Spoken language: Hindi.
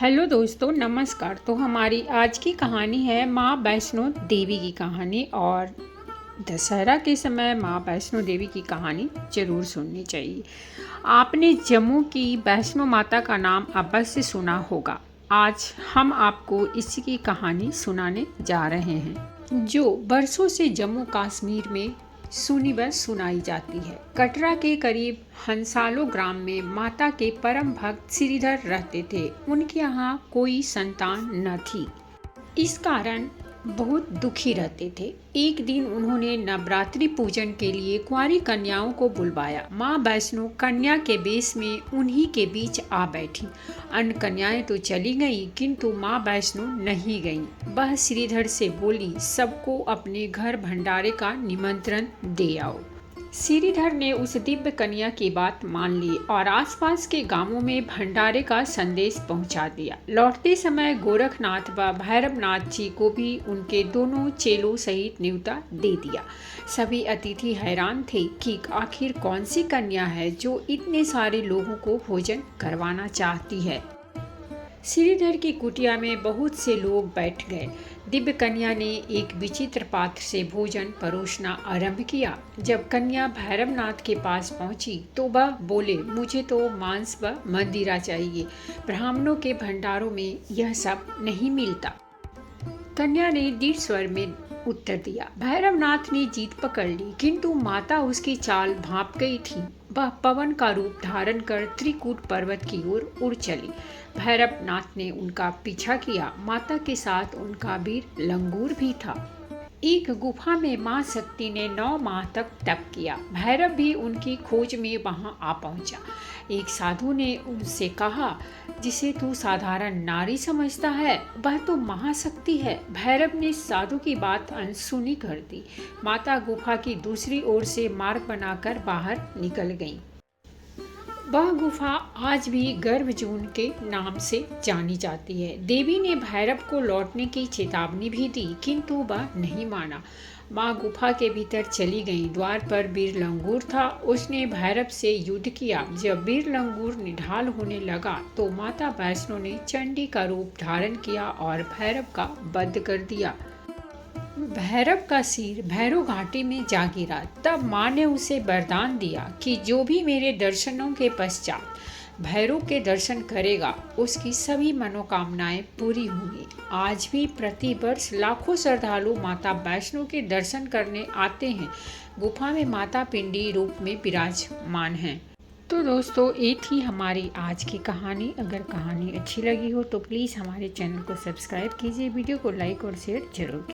हेलो दोस्तों, नमस्कार। तो हमारी आज की कहानी है माँ वैष्णो देवी की कहानी। और दशहरा के समय माँ वैष्णो देवी की कहानी ज़रूर सुननी चाहिए। आपने जम्मू की वैष्णो माता का नाम अवश्य सुना होगा। आज हम आपको इसी की कहानी सुनाने जा रहे हैं, जो बरसों से जम्मू कश्मीर में सुनी व सुनाई जाती है। कटरा के करीब हंसालो ग्राम में माता के परम भक्त श्रीधर रहते थे। उनके यहाँ कोई संतान न थी। इस कारण बहुत दुखी रहते थे। एक दिन उन्होंने नवरात्रि पूजन के लिए कुंवारी कन्याओं को बुलवाया। माँ वैष्णो कन्या के वेश में उन्हीं के बीच आ बैठी। अन्य कन्याएं तो चली गईं, किंतु माँ वैष्णो नहीं गईं। वह श्रीधर से बोली, सबको अपने घर भंडारे का निमंत्रण दे आओ। श्रीधर ने उस दिव्य कन्या की बात मान ली और आसपास के गांवों में भंडारे का संदेश पहुंचा दिया। लौटते समय गोरखनाथ व भैरवनाथ जी को भी उनके दोनों चेलों सहित न्योता दे दिया। सभी अतिथि हैरान थे कि आखिर कौन सी कन्या है जो इतने सारे लोगों को भोजन करवाना चाहती है। श्रीधर की कुटिया में बहुत से लोग बैठ गए। दिव्य कन्या ने एक विचित्र पात्र से भोजन परोसना आरंभ किया। जब कन्या भैरवनाथ के पास पहुंची तो वह बोले, मुझे तो मांस व मदिरा चाहिए। ब्राह्मणों के भंडारों में यह सब नहीं मिलता। कन्या ने दृढ़ स्वर में उत्तर दिया। भैरवनाथ ने जीत पकड़ ली, किंतु माता उसकी चाल भांप गई थी। वह पवन का रूप धारण कर त्रिकूट पर्वत की ओर उड़ चली। भैरवनाथ ने उनका पीछा किया। माता के साथ उनका वीर लंगूर भी था। एक गुफा में मां शक्ति ने 9 माह तक तप किया। भैरव भी उनकी खोज में वहां आ पहुंचा। एक साधु ने उनसे कहा, जिसे तू साधारण नारी समझता है वह तो महाशक्ति है। भैरव ने साधु की बात अनसुनी कर दी। माता गुफा की दूसरी ओर से मार्ग बनाकर बाहर निकल गईं। वह गुफा आज भी गर्भजून के नाम से जानी जाती है। देवी ने भैरव को लौटने की चेतावनी भी दी, किंतु वह नहीं माना। माँ गुफा के भीतर चली गई। द्वार पर वीर लंगूर था। उसने भैरव से युद्ध किया। जब वीर लंगूर निढाल होने लगा तो माता वैष्णो ने चंडी का रूप धारण किया और भैरव का वध कर दिया। भैरव का सिर भैरव घाटी में जा गिरा। तब माँ ने उसे वरदान दिया कि जो भी मेरे दर्शनों के पश्चात भैरव के दर्शन करेगा उसकी सभी मनोकामनाएं पूरी होंगी। आज भी प्रति वर्ष लाखों श्रद्धालु माता वैष्णो के दर्शन करने आते हैं। गुफा में माता पिंडी रूप में विराजमान हैं। तो दोस्तों, ये थी हमारी आज की कहानी। अगर कहानी अच्छी लगी हो तो प्लीज़ हमारे चैनल को सब्सक्राइब कीजिए, वीडियो को लाइक और शेयर जरूर कीजिए।